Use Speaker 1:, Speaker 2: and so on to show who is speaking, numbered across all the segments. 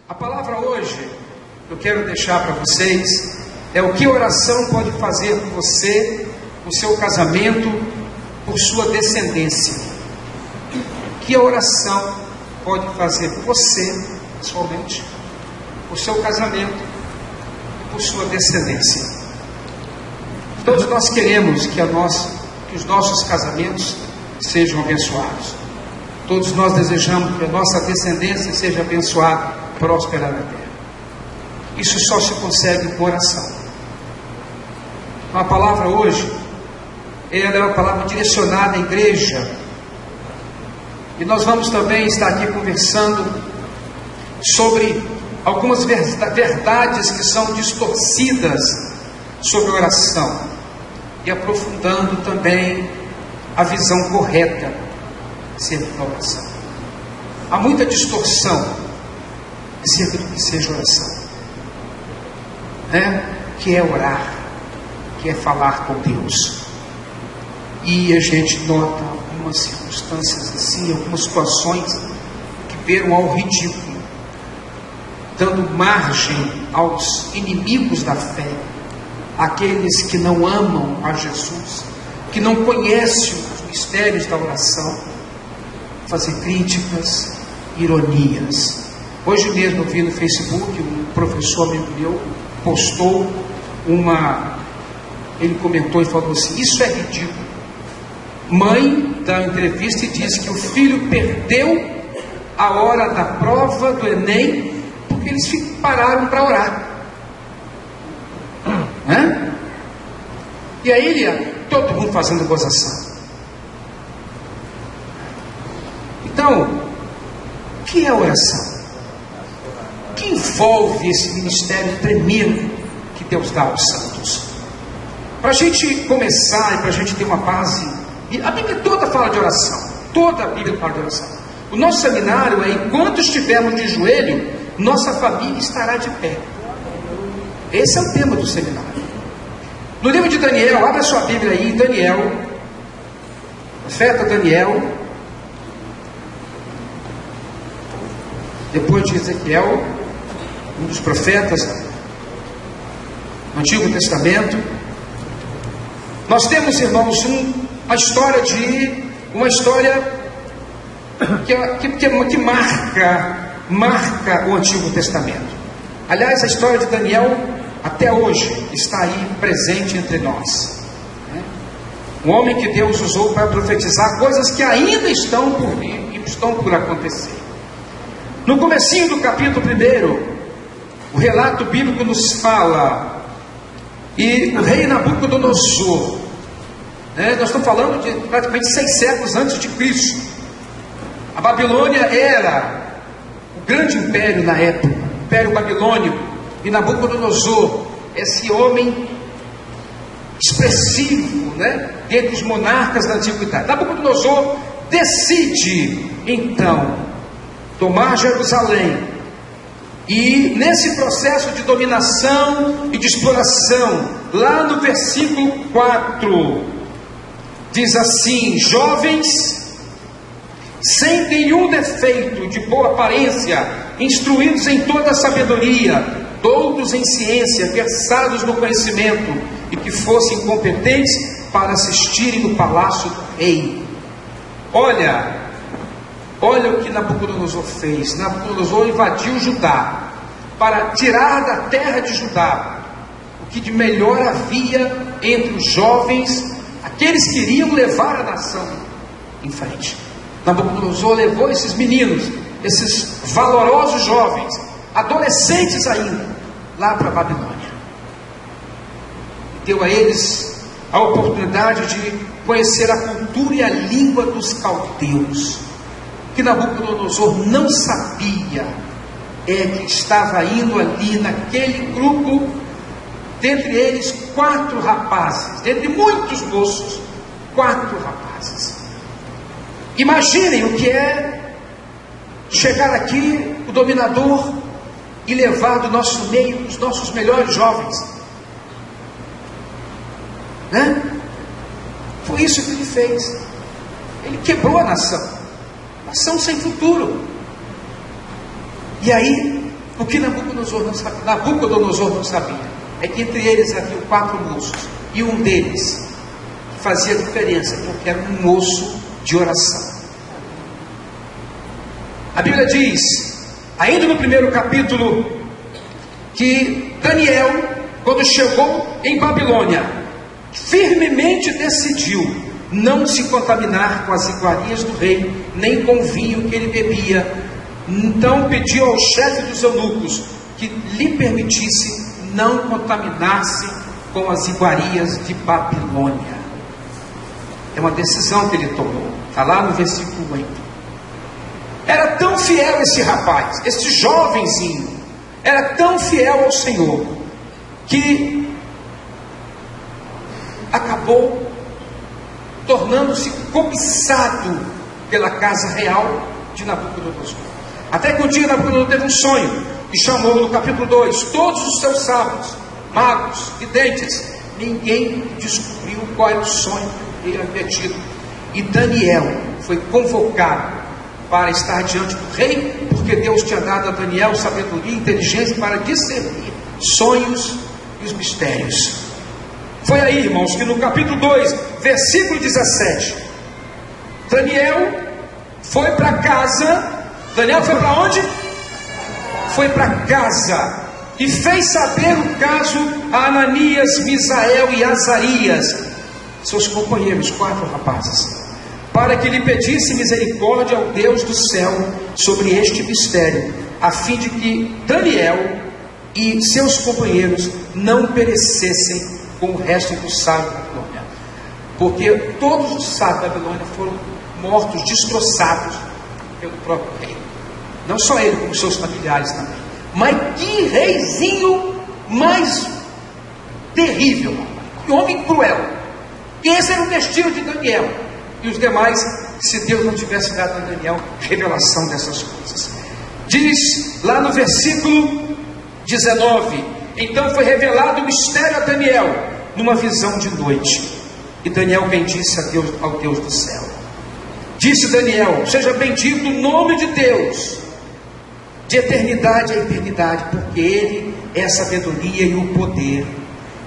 Speaker 1: A palavra hoje que eu quero deixar para vocês é o que a oração pode fazer por você, por seu casamento, por sua descendência. O que a oração pode fazer por você, pessoalmente, por seu casamento, por sua descendência. Todos nós queremos que os nossos casamentos sejam abençoados. Todos nós desejamos que a nossa descendência seja abençoada, próspera na terra. Isso só se consegue com oração. Então, a palavra hoje, ela é uma palavra direcionada à igreja. E nós vamos também estar aqui conversando sobre algumas verdades que são distorcidas sobre a oração. E aprofundando também a visão correta acerca da oração. Há muita distorção acerca do que seja oração, que é orar, que é falar com Deus. E a gente nota algumas circunstâncias assim, algumas situações que beiram ao ridículo, dando margem aos inimigos da fé, aqueles que não amam a Jesus, que não conhecem os mistérios da oração, fazer críticas, ironias. Hoje mesmo eu vi no Facebook, um professor amigo meu postou ele comentou e falou assim: isso é ridículo. Mãe dá uma entrevista e diz que o filho perdeu a hora da prova do Enem porque eles pararam para orar. E aí todo mundo fazendo gozação. Então, o que é oração? O que envolve esse ministério tremendo que Deus dá aos santos? Para a gente começar e para a gente ter uma base, a Bíblia toda fala de oração, toda a Bíblia fala de oração. O nosso seminário é: enquanto estivermos de joelho, nossa família estará de pé. Esse é o tema do seminário. No livro de Daniel, abra sua Bíblia aí, Daniel, profeta Daniel, depois de Ezequiel, um dos profetas do Antigo Testamento. Nós temos, irmãos, uma história que marca o Antigo Testamento. Aliás, a história de Daniel até hoje está aí presente entre nós. Um homem que Deus usou para profetizar coisas que ainda estão por vir e estão por acontecer. No comecinho do capítulo 1, o relato bíblico nos fala, e o rei Nabucodonosor, nós estamos falando de praticamente 6 séculos antes de Cristo. A Babilônia era o grande império na época, o império babilônico, e Nabucodonosor, esse homem expressivo, dentre os monarcas da antiguidade. Nabucodonosor decide então tomar Jerusalém, e nesse processo de dominação e de exploração, lá no versículo 4, diz assim: jovens, sem nenhum defeito, de boa aparência, instruídos em toda a sabedoria, doutos em ciência, versados no conhecimento, e que fossem competentes para assistirem no palácio do rei. Olha o que Nabucodonosor fez. Nabucodonosor invadiu Judá para tirar da terra de Judá o que de melhor havia entre os jovens, aqueles que iriam levar a nação em frente. Nabucodonosor levou esses meninos, esses valorosos jovens, adolescentes ainda, lá para a Babilônia. Deu a eles a oportunidade de conhecer a cultura e a língua dos caldeus. O que Nabucodonosor não sabia é que estava indo ali naquele grupo, dentre eles 4 rapazes, dentre muitos moços, 4 rapazes. Imaginem o que é chegar aqui, o dominador, e levar do nosso meio os nossos melhores jovens. Foi isso que ele fez. Ele quebrou a nação sem futuro. E aí O que Nabucodonosor não sabia é que entre eles havia 4 moços, e um deles que fazia diferença, porque era um moço de oração. A Bíblia diz, ainda no primeiro capítulo, que Daniel, quando chegou em Babilônia, firmemente decidiu não se contaminar com as iguarias do rei, nem com o vinho que ele bebia. Então pediu ao chefe dos eunucos que lhe permitisse não contaminar-se com as iguarias de Babilônia. É uma decisão que ele tomou. Está lá no versículo 8. Era tão fiel esse rapaz, esse jovenzinho, era tão fiel ao Senhor, que acabou tornando-se cobiçado pela casa real de Nabucodonosor. Até que um dia Nabucodonosor teve um sonho, e chamou no capítulo 2 todos os seus sábios, magos, videntes. Ninguém descobriu qual era o sonho que ele havia tido. E Daniel foi convocado para estar diante do rei, porque Deus tinha dado a Daniel sabedoria e inteligência para discernir sonhos e os mistérios. Foi aí, irmãos, que no capítulo 2, versículo 17, Daniel foi para casa. Daniel foi para onde? Foi para casa e fez saber o caso a Ananias, Misael e Azarias, seus companheiros, 4 rapazes, para que lhe pedisse misericórdia ao Deus do céu sobre este mistério, a fim de que Daniel e seus companheiros não perecessem com o resto dos sábios da Babilônia, porque todos os sábios da Babilônia foram mortos, destroçados pelo próprio rei. Não só ele, como seus familiares também. Mas que reizinho mais terrível, que homem cruel. Esse era o destino de Daniel e os demais, se Deus não tivesse dado a Daniel revelação dessas coisas. Diz lá no versículo 19: então foi revelado o mistério a Daniel numa visão de noite, e Daniel bendisse ao Deus do céu. Disse Daniel: seja bendito o nome de Deus, de eternidade a eternidade, porque Ele é a sabedoria e o poder,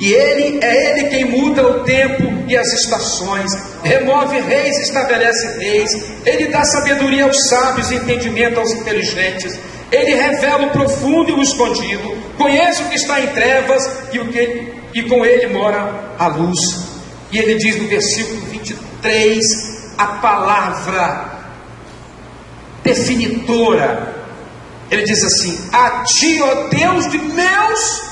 Speaker 1: e é Ele quem muda o tempo e as estações, remove reis e estabelece reis. Ele dá sabedoria aos sábios e entendimento aos inteligentes. Ele revela o profundo e o escondido, conhece o que está em trevas e com Ele mora a luz. E ele diz no versículo 23 a palavra definitora. Ele diz assim: a ti, ó Deus de meus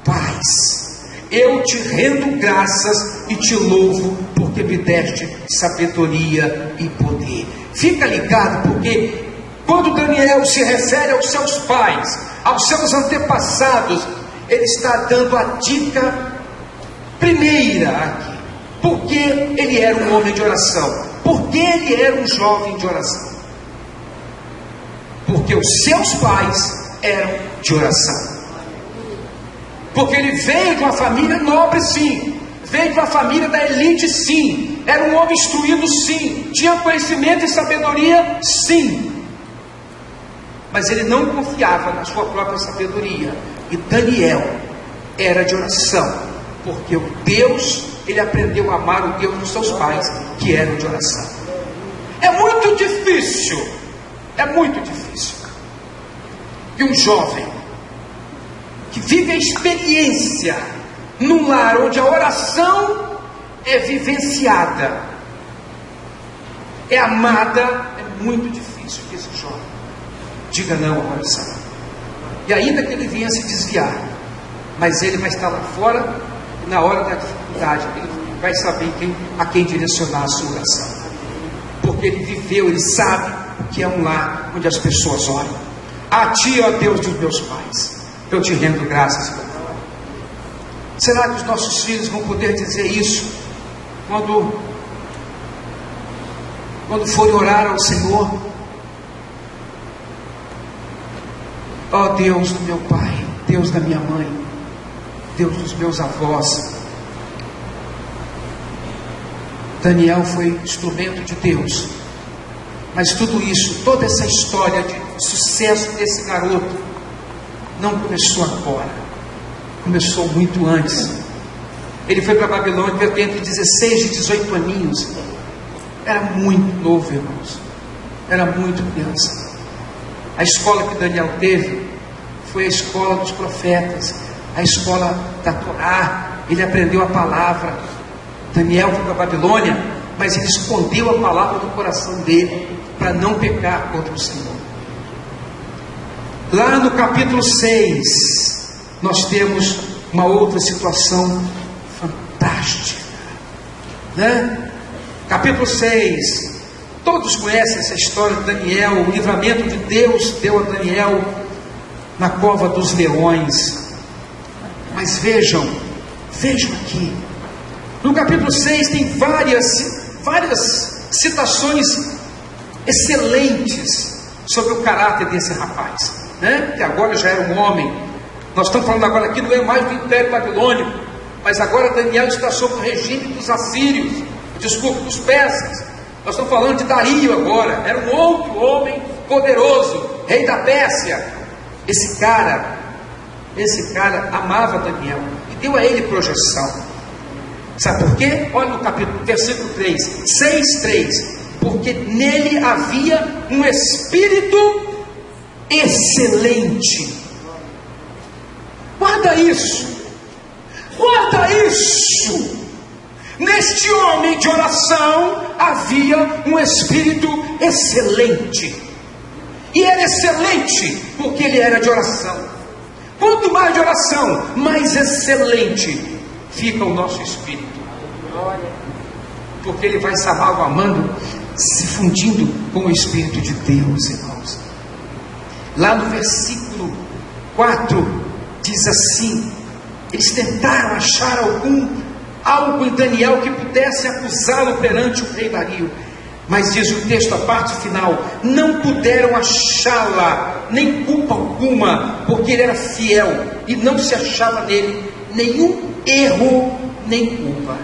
Speaker 1: pais, eu te rendo graças e te louvo, porque me deste sabedoria e poder. Fica ligado, porque quando Daniel se refere aos seus pais, aos seus antepassados, ele está dando a dica primeira aqui. Porque ele era um homem de oração, porque ele era um jovem de oração, porque os seus pais eram de oração, porque ele veio de uma família nobre, sim, veio de uma família da elite, sim, era um homem instruído, sim, tinha conhecimento e sabedoria, sim, mas ele não confiava na sua própria sabedoria. E Daniel era de oração, porque o Deus, ele aprendeu a amar o Deus dos seus pais, que eram de oração. É muito difícil que um jovem que vive a experiência num lar onde a oração é vivenciada, é amada, é muito difícil que esse jovem diga não à oração. E ainda que ele venha se desviar, mas ele vai estar lá fora, e na hora da dificuldade ele vai saber a quem direcionar a sua oração, porque ele viveu, ele sabe o que é um lar onde as pessoas oram. A ti, ó Deus dos meus pais, eu te rendo graças e louvor. Será que os nossos filhos vão poder dizer isso quando forem orar ao Senhor? Ó Deus do meu pai, Deus da minha mãe, Deus dos meus avós. Daniel foi instrumento de Deus, mas tudo isso, toda essa história de sucesso desse garoto, não começou agora, começou muito antes. Ele foi para a Babilônia, devia ter entre 16 e 18 aninhos. Era muito novo, irmãos. Era muito criança. A escola que Daniel teve foi a escola dos profetas, a escola da Torá. Ele aprendeu a palavra. Daniel foi para a Babilônia, mas ele escondeu a palavra do coração dele para não pecar contra o Senhor. Lá no capítulo 6, nós temos uma outra situação fantástica, né? Capítulo 6, todos conhecem essa história de Daniel, o livramento de Deus deu a Daniel na cova dos leões. Mas vejam aqui, no capítulo 6 tem várias citações excelentes sobre o caráter desse rapaz, né? Que agora já era um homem. Nós estamos falando agora aqui, não é mais do Império Babilônico, mas agora Daniel está sob o regime dos assírios, dos persas. Nós estamos falando de Dario agora. Era um outro homem poderoso, rei da Pérsia. Esse cara amava Daniel e deu a ele projeção. Sabe por quê? Olha no capítulo, versículo 3, 6:3. Porque nele havia um espírito excelente. Guarda isso. Neste homem de oração havia um espírito excelente. E era excelente porque ele era de oração. Quanto mais de oração, mais excelente fica o nosso espírito. Porque ele vai se amalgamando, se fundindo com o Espírito de Deus, irmãos. Lá no versículo 4 diz assim: eles tentaram achar algo em Daniel que pudesse acusá-lo perante o rei Dario, mas diz o texto, a parte final, não puderam achá-la, nem culpa alguma, porque ele era fiel e não se achava nele nenhum erro nem culpa.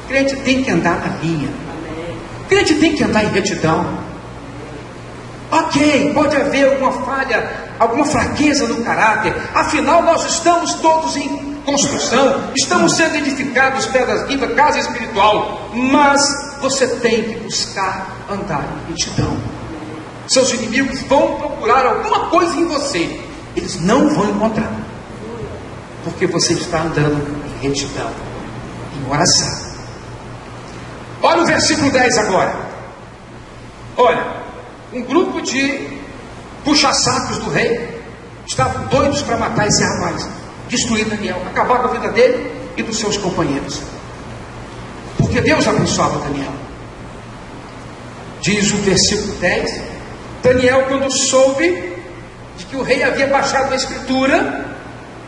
Speaker 1: O crente tem que andar na linha, o crente tem que andar em retidão. Ok, pode haver alguma falha, alguma fraqueza no caráter, afinal nós estamos todos em construção, estamos sendo edificados, pedras vivas, casa espiritual, mas você tem que buscar andar em retidão. Seus inimigos vão procurar alguma coisa em você, eles não vão encontrar, porque você está andando em retidão, em oração. Olha o versículo 10 agora. Olha, um grupo de puxa-sacos do rei estavam doidos para matar esse rapaz, destruir Daniel, acabar com a vida dele e dos seus companheiros, porque Deus abençoava Daniel. Diz o versículo 10: Daniel, quando soube de que o rei havia baixado a escritura,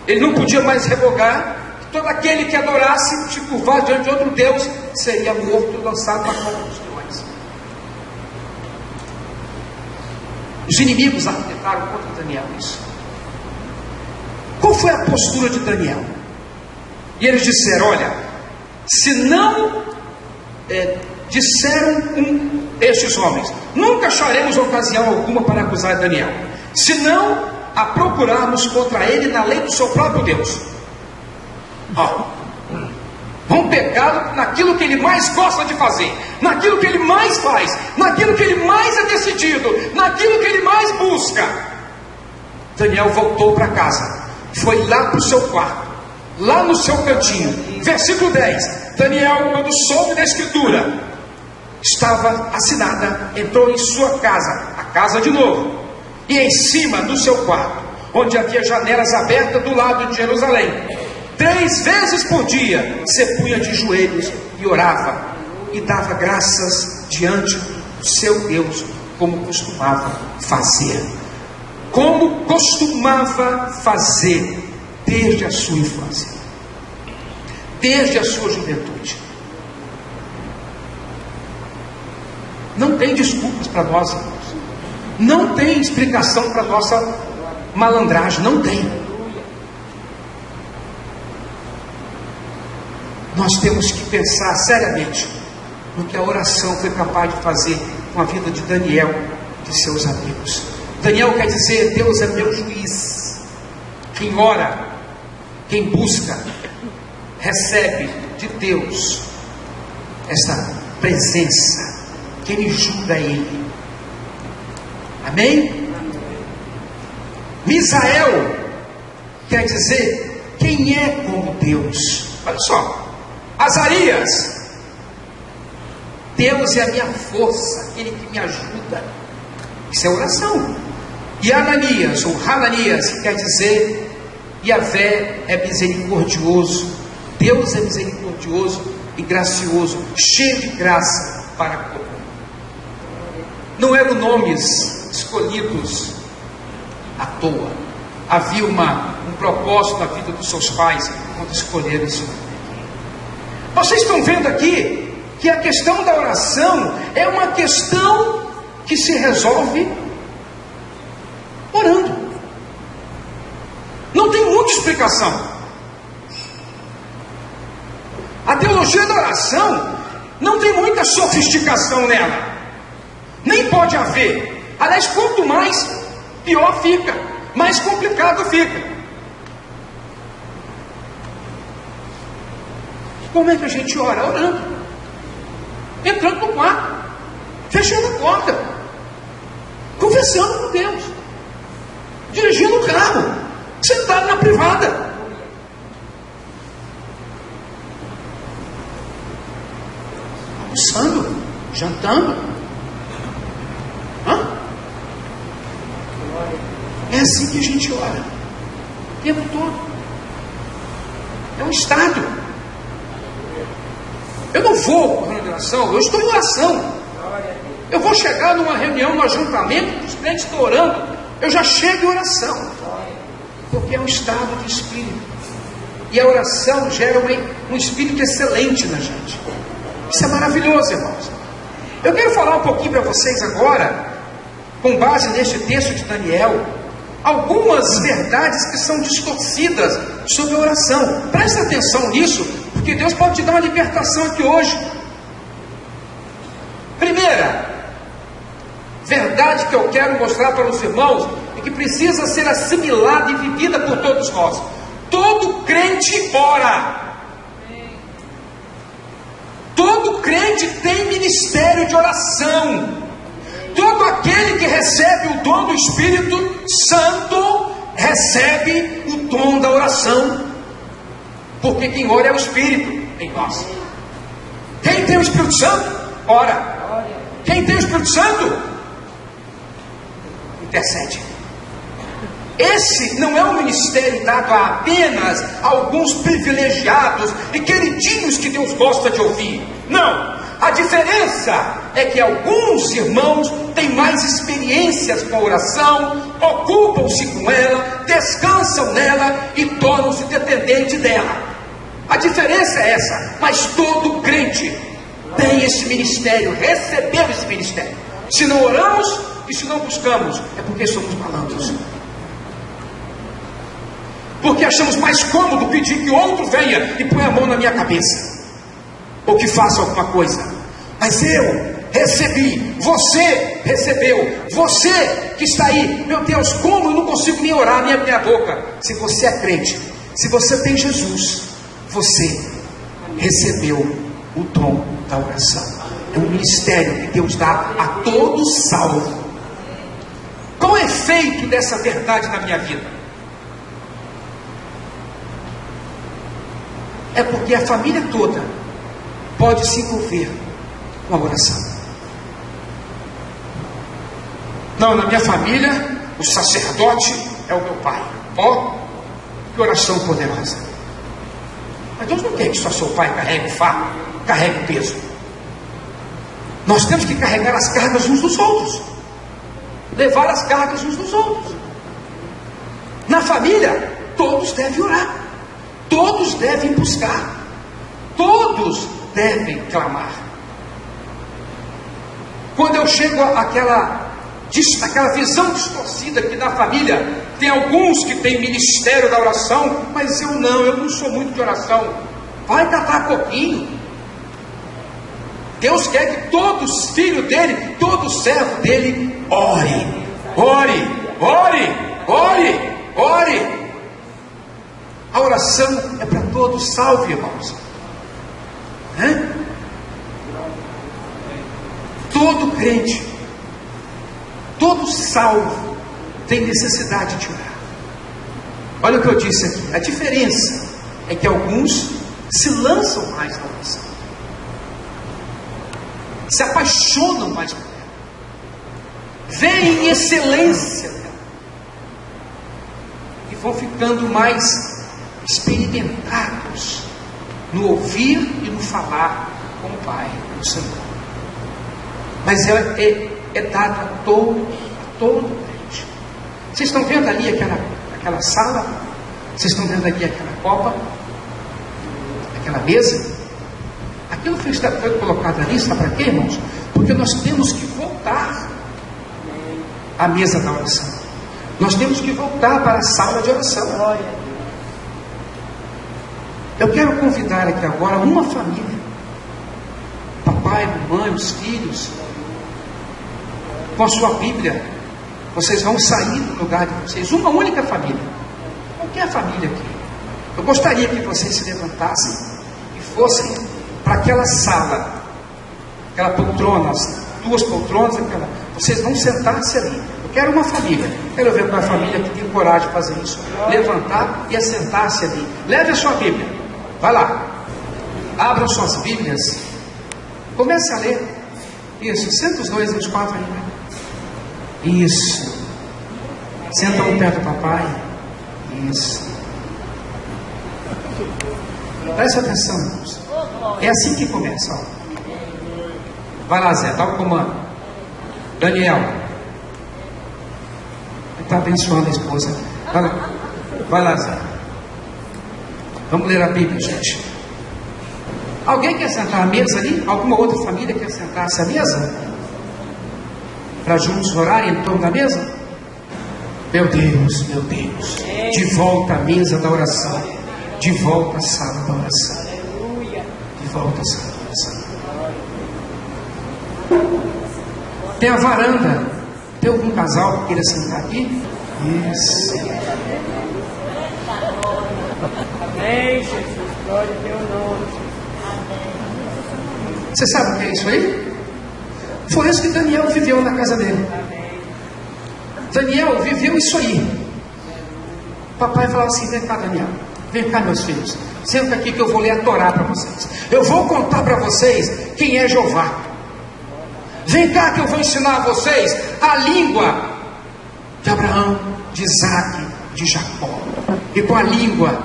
Speaker 1: ele não podia mais revogar, que todo aquele que adorasse, se curvar diante de outro Deus, seria morto e lançado na cova dos leões. Os inimigos arquitetaram contra Daniel isso. Qual foi a postura de Daniel? E eles disseram: olha, se não disseram estes homens, nunca acharemos ocasião alguma para acusar Daniel, se não a procurarmos contra ele na lei do seu próprio Deus. Vamos pegá-lo naquilo que ele mais gosta de fazer, naquilo que ele mais faz, naquilo que ele mais é decidido, naquilo que ele mais busca. Daniel voltou para casa, foi lá para o seu quarto, lá no seu cantinho. Versículo 10: Daniel, quando soube da escritura, estava assinada, entrou em sua casa, a casa de novo, e em cima do seu quarto, onde havia janelas abertas do lado de Jerusalém, 3 vezes por dia se punha de joelhos e orava, e dava graças diante do seu Deus, como costumava fazer. Como costumava fazer desde a sua infância, desde a sua juventude. Não tem desculpas para nós, irmãos. Não tem explicação para nossa malandragem, não tem. Nós temos que pensar seriamente no que a oração foi capaz de fazer com a vida de Daniel e de seus amigos. Daniel quer dizer: Deus é meu juiz. Quem ora, quem busca, recebe de Deus esta presença. Quem lhe julga é Ele. Amém? Misael quer dizer: quem é como Deus? Olha só. Azarias: Deus é a minha força, aquele que me ajuda. Isso é oração. E Ananias, ou Hananias, que quer dizer: Yahvé é misericordioso. Deus é misericordioso e gracioso, cheio de graça para conosco. Não eram nomes escolhidos à toa. Havia um propósito na vida dos seus pais quando escolheram esse nome. Vocês estão vendo aqui que a questão da oração é uma questão que se resolve orando. Não tem muita explicação. A teologia da oração não tem muita sofisticação nela. Nem pode haver. Aliás, quanto mais, pior fica. Mais complicado fica. Como é que a gente ora? Orando. Entrando no quarto. Fechando a porta. Conversando com Deus. Dirigindo o carro. Sentado na privada. Almoçando. Jantando. Hã? É assim que a gente ora. O tempo todo. É um estado. Eu não vou para a oração, eu estou em oração. Eu vou chegar numa reunião, num ajuntamento, os crentes estão orando, eu já chego em oração. Porque é um estado de espírito. E a oração gera um espírito excelente na gente. Isso é maravilhoso, irmãos. Eu quero falar um pouquinho para vocês agora, com base neste texto de Daniel, algumas verdades que são distorcidas sobre a oração. Presta atenção nisso, porque Deus pode te dar uma libertação aqui hoje. Primeira verdade que eu quero mostrar para os irmãos é que precisa ser assimilada e vivida por todos nós. Todo crente ora. Todo crente tem ministério de oração. Todo aquele que recebe o dom do Espírito Santo recebe o dom da oração. Porque quem ora é o Espírito em nós. Quem tem o Espírito Santo, ora. Quem tem o Espírito Santo, intercede. Esse não é um ministério dado a apenas alguns privilegiados e queridinhos que Deus gosta de ouvir. Não. A diferença é que alguns irmãos têm mais experiências com a oração, ocupam-se com ela, descansam nela e tornam-se dependentes dela. A diferença é essa. Mas todo crente tem esse ministério, recebeu esse ministério. Se não oramos e se não buscamos, é porque somos malandros. Porque achamos mais cômodo pedir que outro venha e põe a mão na minha cabeça, ou que faça alguma coisa. Mas eu recebi, você recebeu, você que está aí, meu Deus, como eu não consigo nem orar minha boca? Se você é crente, se você tem Jesus, você recebeu o dom da oração. É um ministério que Deus dá a todos salvos. Qual é o efeito dessa verdade na minha vida? É porque a família toda pode se envolver com a oração. Não, na minha família, o sacerdote é o meu pai. Ó, que oração poderosa. Mas Deus não quer que só seu pai carregue o fardo, carregue o peso. Nós temos que carregar as cargas uns dos outros. Levar as cargas uns dos outros. Na família, todos devem orar. Todos devem buscar. Todos devem clamar. Quando eu chego àquela visão distorcida que na família tem alguns que têm ministério da oração, mas eu não sou muito de oração. Vai catar coquinho. Deus quer que todos os filhos dele, todo servo dele, ore. Ore, ore, ore. A oração é para todos, salve, irmãos. Todo crente, todo salvo tem necessidade de orar. Olha o que eu disse aqui. A diferença é que alguns se lançam mais na oração, se apaixonam mais por ela, veem excelência nela e vão ficando mais experimentados no ouvir e no falar com o Pai, com o Senhor. Mas é dado a todo crente. Vocês estão vendo ali aquela sala? Vocês estão vendo ali aquela copa? Aquela mesa? Aquilo foi colocado ali, sabe para quê, irmãos? Porque nós temos que voltar à mesa da oração. Nós temos que voltar para a sala de oração. Eu quero convidar aqui agora uma família, papai, mamãe, os filhos, com a sua Bíblia. Vocês vão sair do lugar de vocês, uma única família, qualquer família aqui. Eu gostaria que vocês se levantassem e fossem para aquela sala, aquela poltrona, as duas poltronas, vocês vão sentar-se ali. Eu quero uma família, quero ver uma família que tem coragem de fazer isso, levantar e assentar-se ali. Leve a sua Bíblia, vai lá, abram suas Bíblias, comece a ler. Isso, senta os dois e os quatro aí, né? Isso. Senta um perto do papai. Isso. Preste atenção, irmãos. É assim que começa, ó. Vai lá, Zé, dá o comando. Daniel. Ele está abençoando a esposa. Vai lá, Zé. Vamos ler a Bíblia, gente. Alguém quer sentar à mesa ali? Alguma outra família quer sentar-se à mesa? Para juntos orarem em torno da mesa? Meu Deus, de volta à mesa da oração, de volta à sala da oração, de volta à sala da oração. Tem a varanda. Tem algum casal que queira sentar aqui? Isso.
Speaker 2: Amém, Jesus, glória a teu nome.
Speaker 1: Você sabe o que é isso aí? Foi isso que Daniel viveu na casa dele. Daniel viveu isso aí. Papai falava assim: vem cá, Daniel, vem cá, meus filhos, senta aqui que eu vou ler a Torá para vocês. Eu vou contar para vocês quem é Jeová. Vem cá que eu vou ensinar a vocês a língua de Abraão, de Isaac, de Jacó. E com a língua,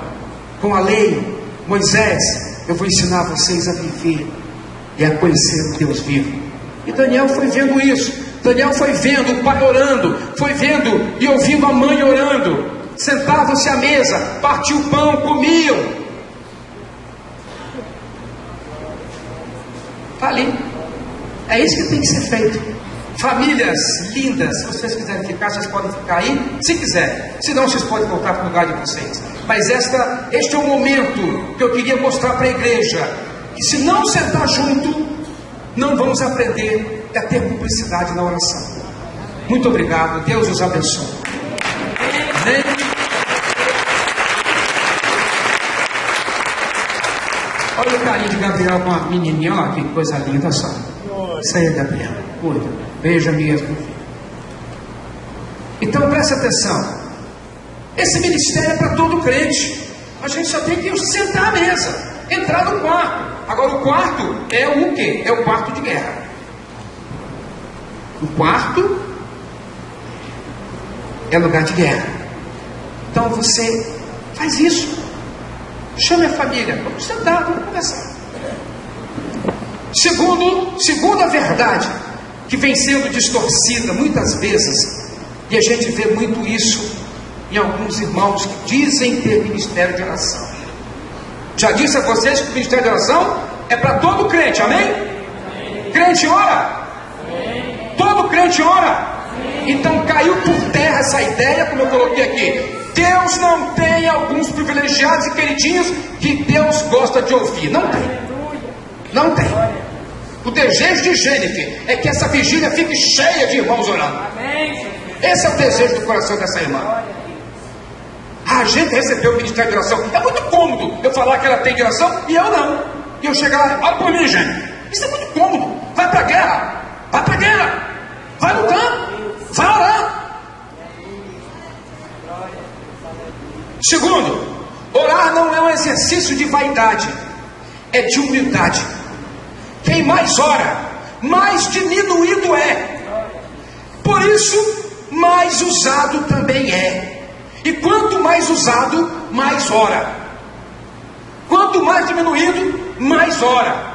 Speaker 1: com a lei, Moisés, eu vou ensinar vocês a viver e a conhecer o Deus vivo. E Daniel foi vendo isso. Daniel foi vendo o pai orando, foi vendo e ouvindo a mãe orando. Sentavam-se à mesa, partiam o pão, comiam. Está ali. É isso que tem que ser feito. Famílias lindas, se vocês quiserem ficar, vocês podem ficar aí, se quiser. Se não, vocês podem voltar para o lugar de vocês. Mas este é o momento que eu queria mostrar para a igreja, que se não sentar junto, não vamos aprender a ter cumplicidade na oração. Muito obrigado, Deus os abençoe. Amém? Olha o carinho de Gabriel com a menininha, olha que coisa linda só. Isso aí é Gabriel, cuida, beija mesmo. Então presta atenção. Esse ministério é para todo crente. A gente só tem que sentar à mesa, entrar no quarto. Agora o quarto é o quê? É o quarto de guerra. O quarto é lugar de guerra. Então você faz isso. Chame a família, vamos sentar, vamos conversar. Segunda verdade, que vem sendo distorcida muitas vezes, e a gente vê muito isso em alguns irmãos que dizem ter ministério de oração. Já disse a vocês que o ministério de oração é para todo crente, amém? Crente ora? Todo crente ora? Então caiu por terra essa ideia, como eu coloquei aqui. Deus não tem alguns privilegiados e queridinhos que Deus gosta de ouvir. Não tem. Não tem. O desejo de Jennifer é que essa vigília fique cheia de irmãos orando. Esse é o desejo do coração dessa irmã. A gente recebeu o ministério de oração. É muito cômodo eu falar que ela tem de oração e eu não. E eu chegar lá, olha por mim, gente. Isso é muito cômodo. Vai para a guerra. Vai para a guerra. Vai lutar. Vai orar. Segundo, orar não é um exercício de vaidade, é de humildade. Quem mais ora, mais diminuído é. Por isso, mais usado também é. E quanto mais usado, mais ora. Quanto mais diminuído, mais ora.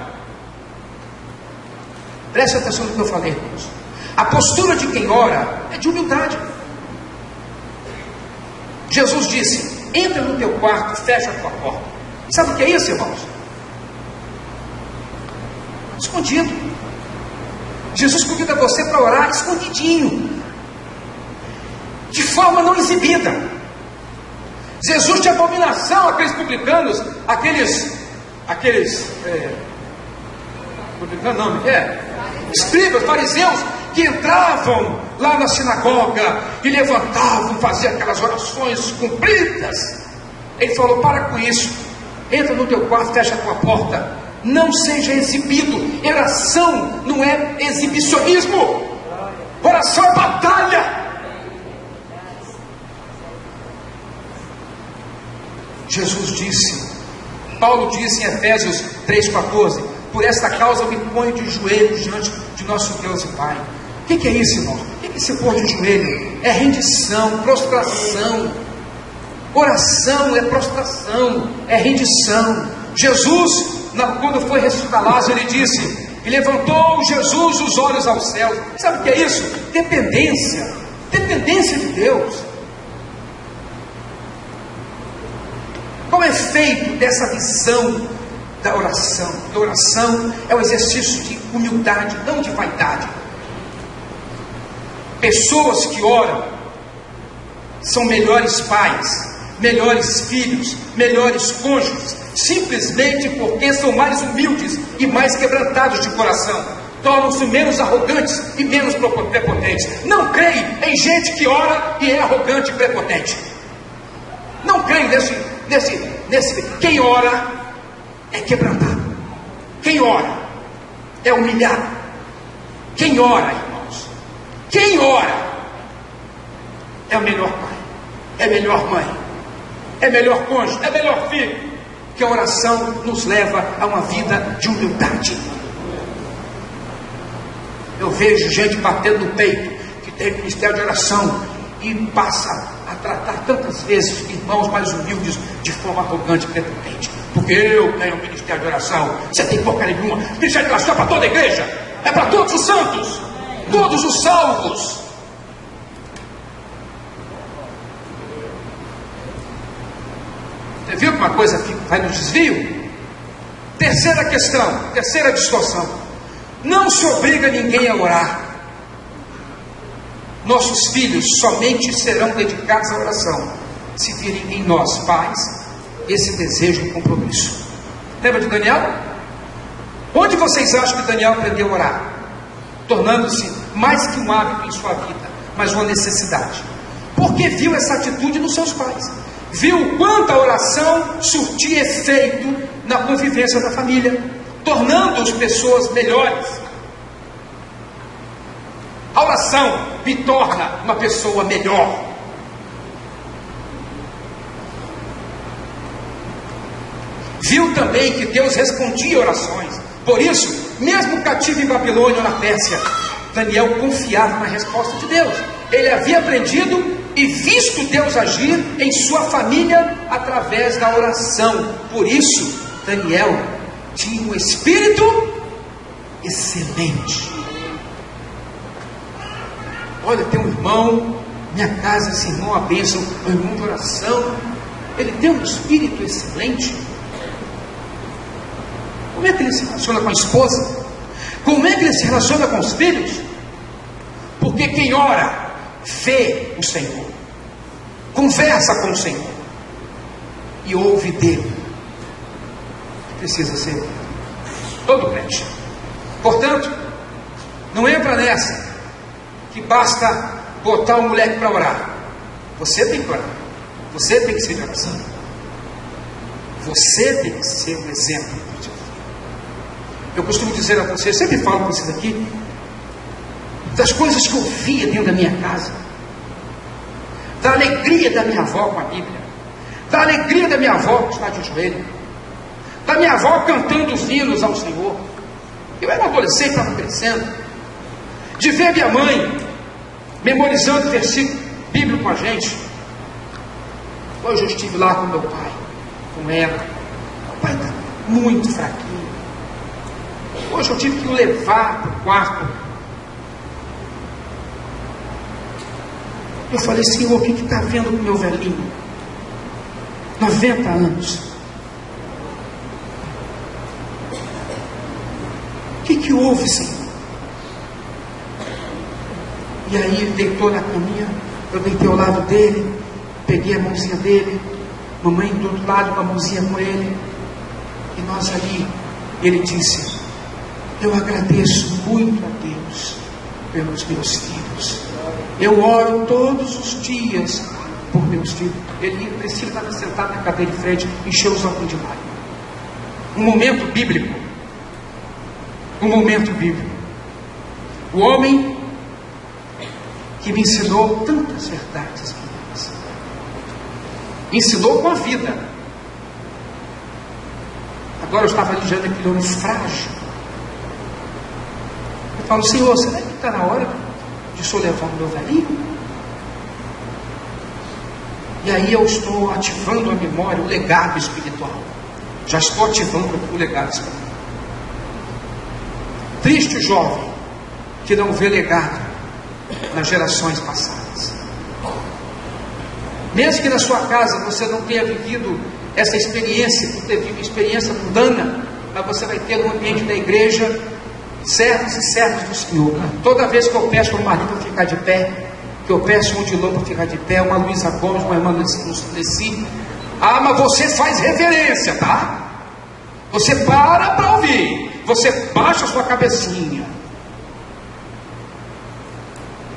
Speaker 1: Preste atenção no que eu falei, irmãos. A postura de quem ora é de humildade. Jesus disse: entra no teu quarto, fecha a tua porta. Sabe o que é isso, irmãos? Escondido. Jesus convida você para orar escondidinho, de forma não exibida. Jesus tinha abominação àqueles publicanos, escribas, fariseus, que entravam lá na sinagoga e levantavam, faziam aquelas orações compridas. Ele falou: para com isso, entra no teu quarto, fecha a tua porta, não seja exibido. Oração não é exibicionismo, oração é batalha. Jesus disse, Paulo disse em Efésios 3,14: por esta causa eu me ponho de joelhos diante de nosso Deus e Pai. O que é isso, irmão? O que é se pôr de joelho? É rendição, prostração. Oração é prostração, é rendição. Jesus, quando foi ressuscitar Lázaro, ele disse, e levantou Jesus os olhos aos céus. Sabe o que é isso? Dependência. Dependência de Deus. Qual é o efeito dessa visão da oração? A oração é um exercício de humildade, não de vaidade. Pessoas que oram são melhores pais, melhores filhos, melhores cônjuges, simplesmente porque são mais humildes e mais quebrantados de coração. Tornam-se menos arrogantes e menos prepotentes. Não creio em gente que ora e é arrogante e prepotente. Não creio nesse. Quem ora é quebrantado. Quem ora é humilhado. Quem ora, irmãos, quem ora é o melhor pai, é a melhor mãe, é melhor cônjuge, é melhor filho. Que a oração nos leva a uma vida de humildade. Eu vejo gente batendo no peito que tem ministério de oração e passa a tratar tantas vezes irmãos mais humildes de forma arrogante e prepotente. Porque eu tenho um ministério de oração. Você tem porcaria nenhuma. Ministério de oração é para toda a igreja, é para todos os santos, todos os salvos. Você viu que uma coisa que vai no desvio? Terceira questão, terceira distorção: não se obriga ninguém a orar. Nossos filhos somente serão dedicados à oração se virem em nós, pais, esse desejo e compromisso. Lembra de Daniel? Onde vocês acham que Daniel aprendeu a orar? Tornando-se mais que um hábito em sua vida, mas uma necessidade. Porque viu essa atitude nos seus pais. Viu o quanto a oração surtia efeito na convivência da família, tornando-os pessoas melhores. A oração me torna uma pessoa melhor. Viu também que Deus respondia orações. Por isso, mesmo cativo em Babilônia ou na Pérsia, Daniel confiava na resposta de Deus. Ele havia aprendido e visto Deus agir em sua família através da oração. Por isso, Daniel tinha um espírito excelente. Olha, tem um irmão, minha casa, esse irmão, a bênção, um irmão de oração. Ele tem um espírito excelente. Como é que ele se relaciona com a esposa? Como é que ele se relaciona com os filhos? Porque quem ora, vê o Senhor, conversa com o Senhor e ouve dele. Precisa ser todo crente. Portanto, não entra nessa que basta botar o moleque para orar. Você tem que orar. Você tem que ser de oração. Você tem que ser um exemplo. Eu costumo dizer a vocês, sempre falo com vocês aqui, das coisas que eu via dentro da minha casa, da alegria da minha avó com a Bíblia, da alegria da minha avó que está de joelho, da minha avó cantando os hinos ao Senhor. Eu era adolescente, estava crescendo, de ver minha mãe memorizando versículo bíblico com a gente. Hoje eu estive lá com meu pai, com ela. Meu pai está muito fraquinho. Hoje eu tive que o levar para o quarto. Eu falei, Senhor, o que está vendo com o meu velhinho? 90 anos. O que houve, Senhor? E aí ele deitou na caminha, eu deitei ao lado dele, peguei a mãozinha dele, mamãe do outro lado com a mãozinha com ele, e nós ali, ele disse, eu agradeço muito a Deus pelos meus filhos. Eu oro todos os dias por meus filhos. Ele, Priscila, estava sentado na cadeira de frente, encheu os olhos de lágrimas. Um momento bíblico. Um momento bíblico. O homem que me ensinou tantas verdades bíblicas. Ensinou com a vida. Agora eu estava ligando aquele homem frágil. Eu falo, Senhor, será que está na hora de o Senhor levar o meu velhinho? E aí eu estou ativando a memória, o legado espiritual. Já estou ativando o legado espiritual. Triste o jovem que não vê legado nas gerações passadas. Mesmo que na sua casa você não tenha vivido essa experiência, por ter vivido experiência mundana, mas você vai ter no ambiente da igreja servos e servas do Senhor. Toda vez que eu peço para o marido para ficar de pé, que eu peço um Odilon para ficar de pé, uma Luísa Gomes, uma irmã Luci, mas você faz reverência, tá? Você para ouvir, você baixa a sua cabecinha,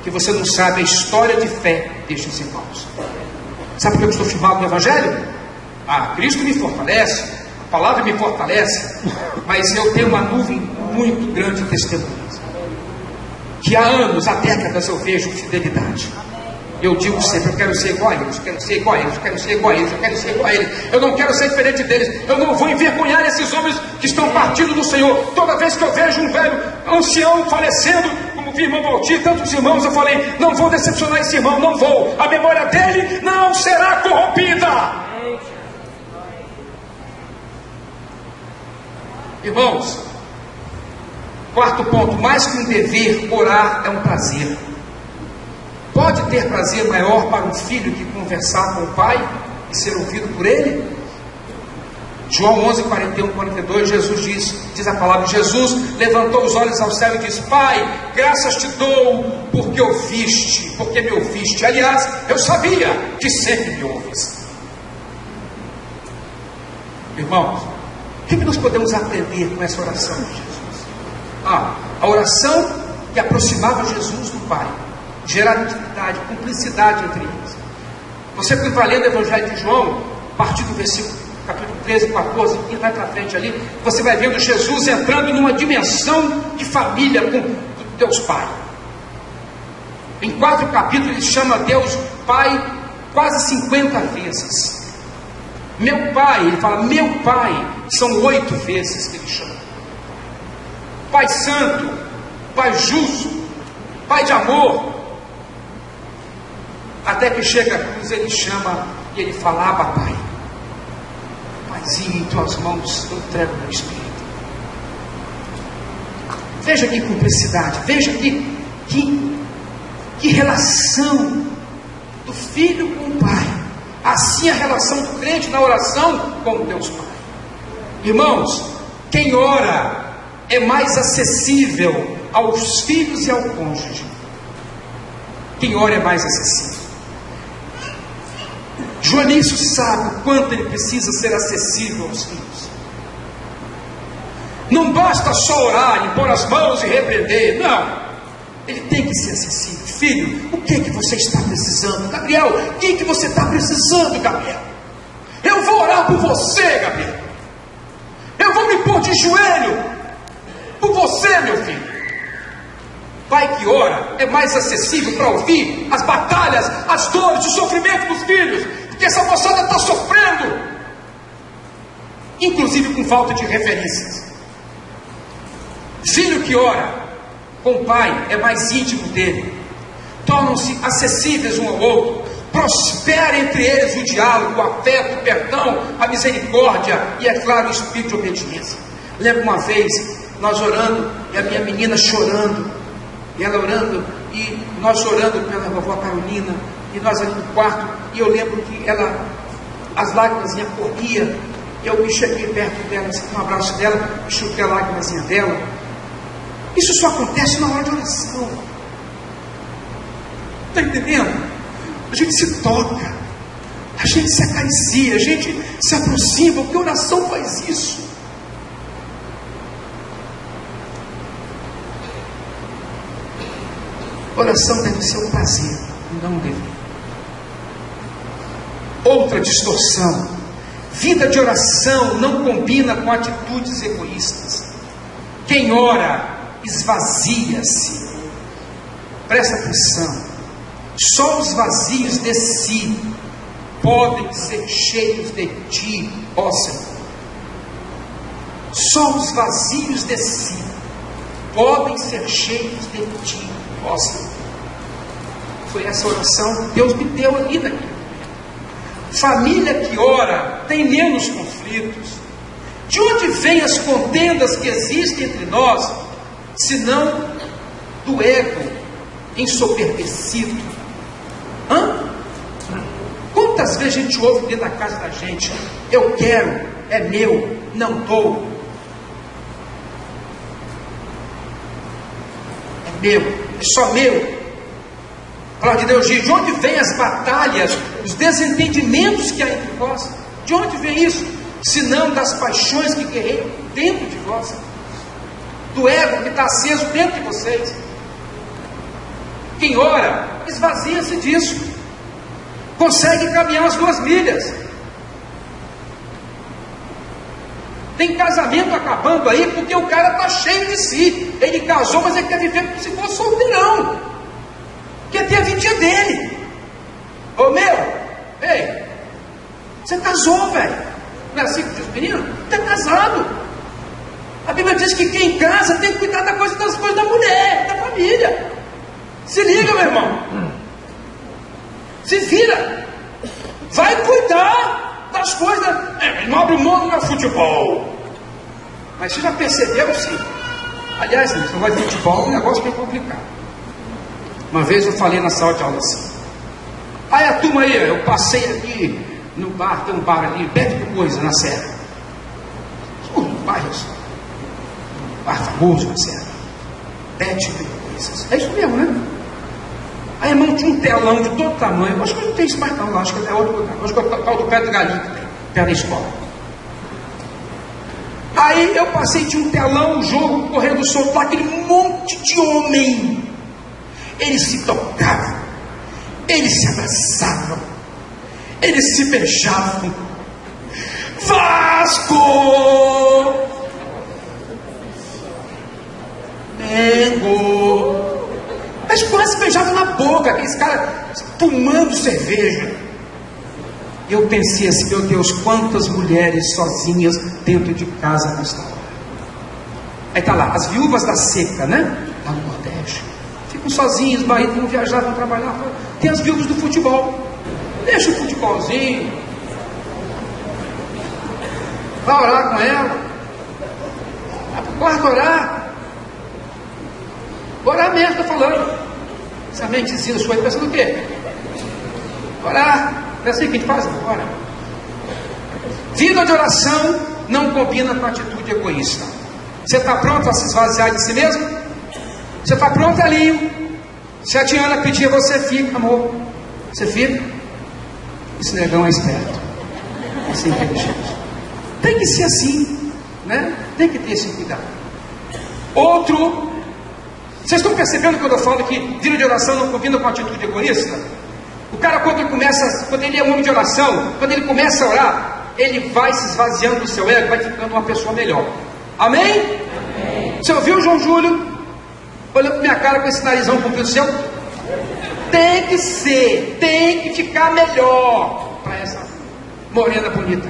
Speaker 1: que você não sabe a história de fé destes irmãos. Sabe por que eu estou firmado no Evangelho? Cristo me fortalece, a palavra me fortalece, mas eu tenho uma nuvem muito grande de testemunhas, que há anos, há décadas eu vejo fidelidade. Eu digo sempre, eu quero ser igual a eles, quero ser igual a eles, quero ser igual a eles, eu quero ser igual a eles, eu não quero ser diferente deles, eu não vou envergonhar esses homens que estão partindo do Senhor. Toda vez que eu vejo um velho ancião falecendo, como vi irmão Valtir, tantos irmãos, eu falei, não vou decepcionar esse irmão, não vou, a memória dele não será corrompida. Irmãos, quarto ponto, mais que um dever, orar é um prazer. Pode ter prazer maior para um filho que conversar com o pai e ser ouvido por ele? João 11, 41, 42, Jesus diz a palavra, Jesus levantou os olhos ao céu e disse, Pai, graças te dou porque me ouviste. Aliás, eu sabia que sempre me ouves. Irmãos, o que nós podemos aprender com essa oração de Jesus? A oração que aproximava Jesus do Pai, gerava intimidade, cumplicidade entre eles. Você que vai lendo o Evangelho de João, a partir do versículo capítulo 13, 14, e vai para frente ali, você vai vendo Jesus entrando numa dimensão de família com Deus Pai. Em 4 capítulos ele chama Deus Pai quase 50 vezes. Meu Pai, ele fala, meu Pai, são 8 vezes que ele chama. Pai Santo, Pai Justo, Pai de amor. Até que chega a cruz, ele chama e ele fala, Abba, Pai. Paizinho, em tuas mãos eu entrego o meu espírito. Veja que cumplicidade, veja que relação do filho com o Pai. Assim a relação do crente na oração com Deus Pai. Irmãos, quem ora é mais acessível aos filhos e ao cônjuge. Quem ora é mais acessível. Joanício sabe o quanto ele precisa ser acessível aos filhos. Não basta só orar, impor as mãos e repreender. Não. ele tem que ser acessível. Filho, o que é que você está precisando? Gabriel, o que é que você está precisando, Gabriel? Eu vou orar por você, Gabriel. Eu vou me pôr de joelho por você, meu filho. Pai que ora é mais acessível para ouvir as batalhas, as dores, o sofrimento dos filhos, porque essa moçada está sofrendo, inclusive com falta de referências. Filho que ora com o pai é mais íntimo dele, tornam-se acessíveis um ao outro, prospera entre eles o diálogo, o afeto, o perdão, a misericórdia e, é claro, o espírito de obediência. Lembro uma vez, nós orando, e a minha menina chorando, e ela orando, e nós orando pela vovó Carolina, e nós ali no quarto, e eu lembro que ela, as lágrimas corriam, e eu me cheguei perto dela, assim, um abraço dela, enxuguei a lágrimas dela. Isso só acontece na hora de oração. Está entendendo? A gente se toca, a gente se acaricia, a gente se aproxima, porque a oração faz isso. Oração deve ser um prazer, não um dever. Outra distorção: vida de oração não combina com atitudes egoístas. Quem ora esvazia-se. Presta atenção. Só os vazios de si podem ser cheios de ti, ó Senhor. Só os vazios de si podem ser cheios de ti, ó Senhor. Foi essa oração que Deus me deu ali naquele momento. Família que ora tem menos conflitos. De onde vêm as contendas que existem entre nós, senão do ego ensoberbecido? Quantas vezes a gente ouve dentro da casa da gente: eu quero, é meu, não dou. É meu, é só meu. Palavra de Deus diz: de onde vêm as batalhas, os desentendimentos que há entre vós? De onde vem isso? Senão das paixões que guerreiam dentro de vós, do ego que está aceso dentro de vocês. Quem ora esvazia-se disso, consegue caminhar as 2 milhas. Tem casamento acabando aí porque o cara está cheio de si. Ele casou, mas ele quer viver como se fosse solteirão, quer ter a vidinha dele. Ô meu, ei, você casou, velho. Não é assim que diz o menino? Está casado. A Bíblia diz que quem casa tem que cuidar das coisas da mulher, da família. Se liga, meu irmão. Se vira. Vai cuidar das coisas. Não abre mão do meu futebol. Mas você já percebeu, sim? Aliás, você vai de futebol, é um negócio que é complicado. Uma vez eu falei na sala de aula assim: aí a turma aí, eu passei aqui no bar, tem um bar ali, perto de coisa, na Serra. Bar famoso na Serra. Perto de coisas. É isso mesmo, né? Aí, irmão, tinha um telão de todo tamanho. Acho que não tem isso mais não, acho que é outro lugar. Acho que é o tal do pé do galinho que tem, perto da escola. Aí eu passei, tinha um telão, um jogo, correndo solto lá, aquele monte de homem. Eles se tocavam, eles se abraçavam, eles se beijavam. Vasco! Mengo! Mas quase beijavam na boca, aqueles caras tomando cerveja. E eu pensei assim: meu Deus, quantas mulheres sozinhas dentro de casa nesta hora. Aí está lá, as viúvas da seca, né? Lá no Nordeste. Ficam sozinhas, marido não viajar, não trabalhar. Tem as viúvas do futebol. Deixa o futebolzinho. Vai orar com ela. Vai para o quarto orar. Orar mesmo, estou falando. Essa mentezinha sua aí pensando o quê? Orar. É assim que a gente faz agora. Vida de oração não combina com atitude egoísta. Você está pronto a se esvaziar de si mesmo? Você está pronto, Elinho? Se a Diana pedir, você fica, amor. Você fica? Esse negão é esperto. Esse é inteligente. Tem que ser assim, né? Tem que ter esse cuidado. Outro: Vocês estão percebendo quando eu falo que vida de oração não combina com atitude egoísta? O cara, quando ele é um homem de oração, quando ele começa a orar, ele vai se esvaziando do seu ego, vai ficando uma pessoa melhor. Amém? Amém. Você ouviu o João Júlio olhando para minha cara com esse narizão comprido seu? Tem que ficar melhor para essa morena bonita.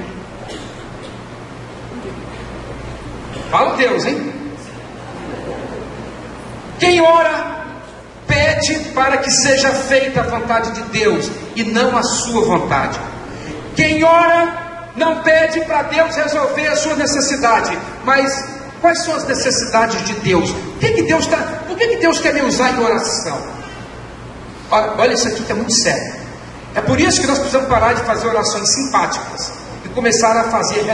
Speaker 1: Fala Deus, hein? Quem ora, pede para que seja feita a vontade de Deus e não a sua vontade. Quem ora, não pede para Deus resolver a sua necessidade, mas quais são as necessidades de Deus? Por que Deus quer me usar em oração? Olha isso aqui que é muito sério. É por isso que nós precisamos parar de fazer orações simpáticas e começar a fazer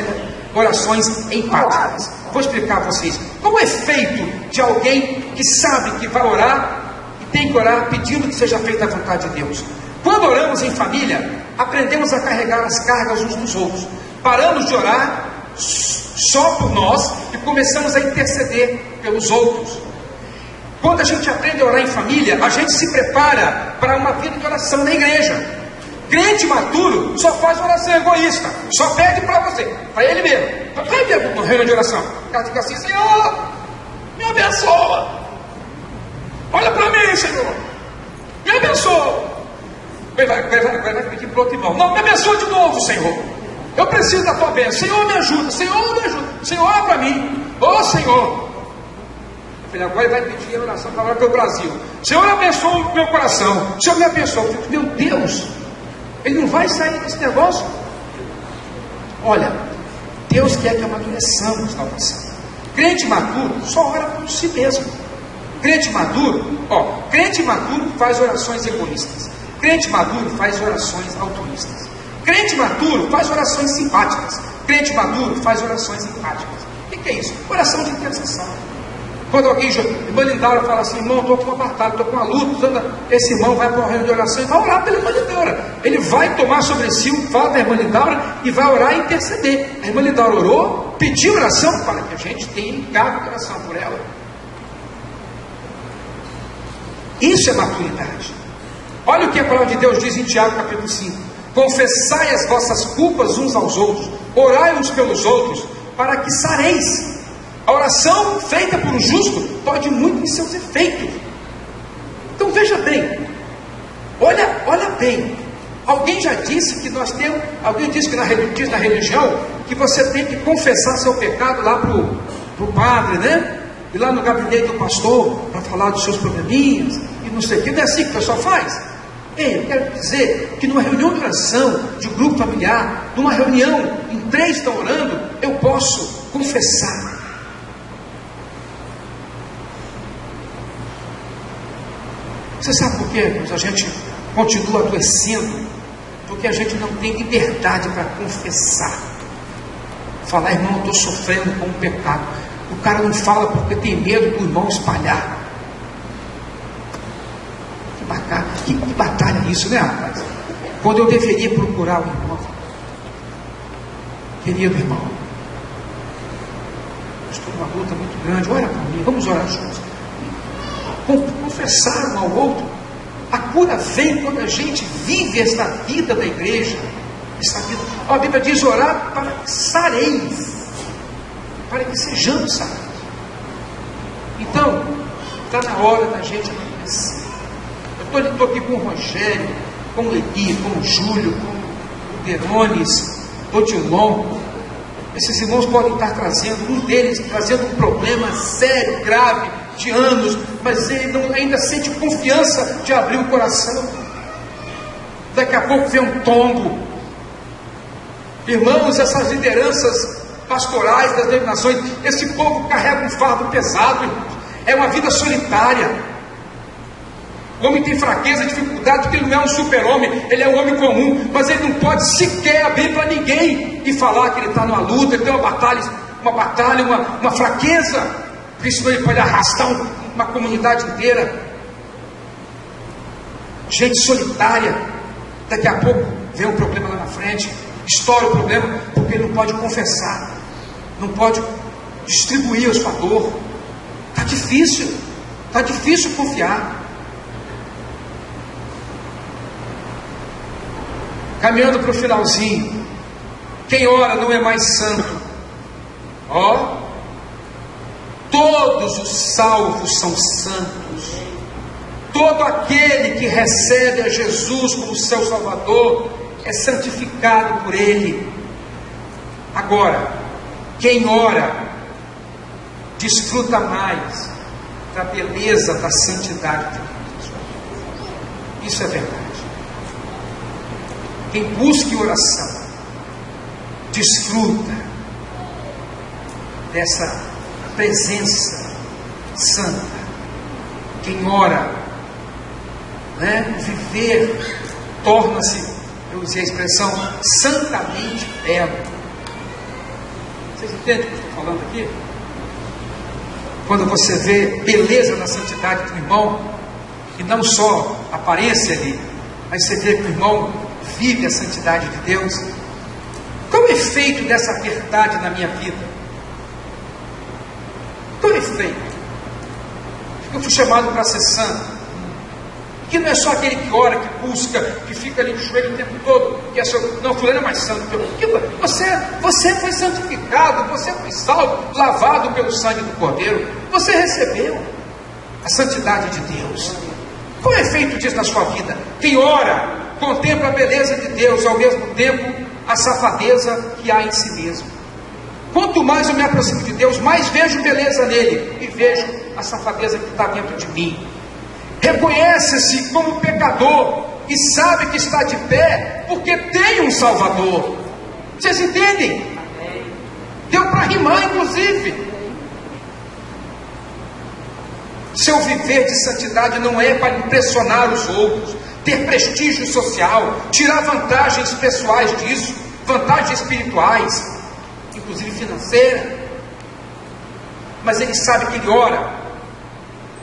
Speaker 1: orações empáticas. Vou explicar a vocês. Qual é o efeito de alguém que sabe que vai orar e tem que orar pedindo que seja feita a vontade de Deus? Quando oramos em família, aprendemos a carregar as cargas uns dos outros. Paramos de orar só por nós e começamos a interceder pelos outros. Quando a gente aprende a orar em família, a gente se prepara para uma vida de oração na igreja. Crente maduro só faz oração egoísta, só pede para você, para ele mesmo. Vai ver uma reunião de oração. O cara fica assim: Senhor, me abençoa. Olha para mim, Senhor, me abençoa. Vai pedir para o outro irmão: não, me abençoa de novo, Senhor. Eu preciso da tua bênção. Senhor, me ajuda. Senhor, me ajuda. Senhor, olha para mim. Ô Senhor. Agora ele vai pedir oração para orar pelo Brasil. Senhor, abençoa o meu coração. Senhor, me abençoa. Meu Deus, ele não vai sair desse negócio. Olha, Deus quer que amadureçamos na oração. Crente maduro só ora por si mesmo. Crente maduro faz orações egoístas. Crente maduro faz orações altruístas. Crente maduro faz orações simpáticas. Crente maduro faz orações empáticas. O que é isso? Oração de intercessão. Quando alguém, irmã Lindaura, fala assim: irmão, estou com uma batalha, estou com uma luta, esse irmão vai para uma reunião de oração e vai orar pela irmã Lindaura. Ele vai tomar sobre si o fato da irmã Lindaura e vai orar e interceder. A irmã Lindaura orou, pediu oração para que a gente tenha encargo de oração por ela. Isso é maturidade. Olha o que a palavra de Deus diz em Tiago capítulo 5: confessai as vossas culpas uns aos outros, orai uns pelos outros, para que sareis. A oração feita por um justo pode muito em seus efeitos. Então veja bem, olha bem. Alguém já disse que nós temos, alguém disse que diz na religião que você tem que confessar seu pecado lá para o padre, né? Ir lá no gabinete do pastor para falar dos seus probleminhas e não sei o que. Não é assim que o pessoal faz? Ei, eu quero dizer que numa reunião de oração, de um grupo familiar, numa reunião em 3 estão orando, eu posso confessar. Você sabe por quê? A gente continua adoecendo, porque a gente não tem liberdade para confessar. Falar: irmão, eu estou sofrendo com um pecado. O cara não fala porque tem medo do irmão espalhar. Que batalha isso, né, rapaz? Quando eu deveria procurar o irmão: querido irmão, estou numa luta muito grande, ora por mim, vamos orar juntos. Confessar um ao outro. A cura vem quando a gente vive esta vida da igreja. Esta vida. A Bíblia diz: orar para que sareis, para que sejamos sarados. Então, está na hora da gente amadurecer. Eu estou aqui com o Rogério, com o Levi, com o Júlio, com o Derones, o Dilon. Esses irmãos podem estar trazendo, um deles trazendo um problema sério, grave, de anos, mas ele ainda sente confiança de abrir o coração. Daqui a pouco vem um tombo. Irmãos, essas lideranças pastorais das denominações, esse povo carrega um fardo pesado, irmãos. É uma vida solitária. O homem tem fraqueza, dificuldade, porque ele não é um super-homem, ele é um homem comum, mas ele não pode sequer abrir para ninguém e falar que ele está numa luta, ele tem uma fraqueza. Porque senão ele pode arrastar uma comunidade inteira. Gente solitária. Daqui a pouco vem um problema lá na frente, estoura o problema, porque ele não pode confessar, não pode distribuir a sua dor. Está difícil. Está difícil confiar. Caminhando para o finalzinho. Quem ora não é mais santo. Ó, todos os salvos são santos. Todo aquele que recebe a Jesus como seu Salvador é santificado por Ele. Agora, quem ora desfruta mais da beleza da santidade de Deus. Isso é verdade. Quem busca em oração desfruta dessa presença santa. Quem ora, viver torna-se, eu usei a expressão, santamente belo. Vocês entendem o que eu estou falando aqui? Quando você vê beleza na santidade do irmão, e não só aparência ali, mas você vê que o irmão vive a santidade de Deus. Qual é o efeito dessa verdade na minha vida? Qual é o efeito? Eu fui chamado para ser santo. Que não é só aquele que ora, que busca, que fica ali de joelho o tempo todo, que é seu, não, fulano é mais santo que eu. Você foi santificado, você foi salvo, lavado pelo sangue do Cordeiro, você recebeu a santidade de Deus. Qual é o efeito disso na sua vida? Quem ora, contempla a beleza de Deus, ao mesmo tempo a safadeza que há em si mesmo. Quanto mais eu me aproximo de Deus, mais vejo beleza nele, e vejo a safadeza que está dentro de mim. Reconhece-se como pecador e sabe que está de pé porque tem um Salvador. Vocês entendem? Deu para rimar, inclusive. Seu viver de santidade não é para impressionar os outros, ter prestígio social, tirar vantagens pessoais disso, vantagens espirituais, inclusive financeira. Mas ele sabe que ele ora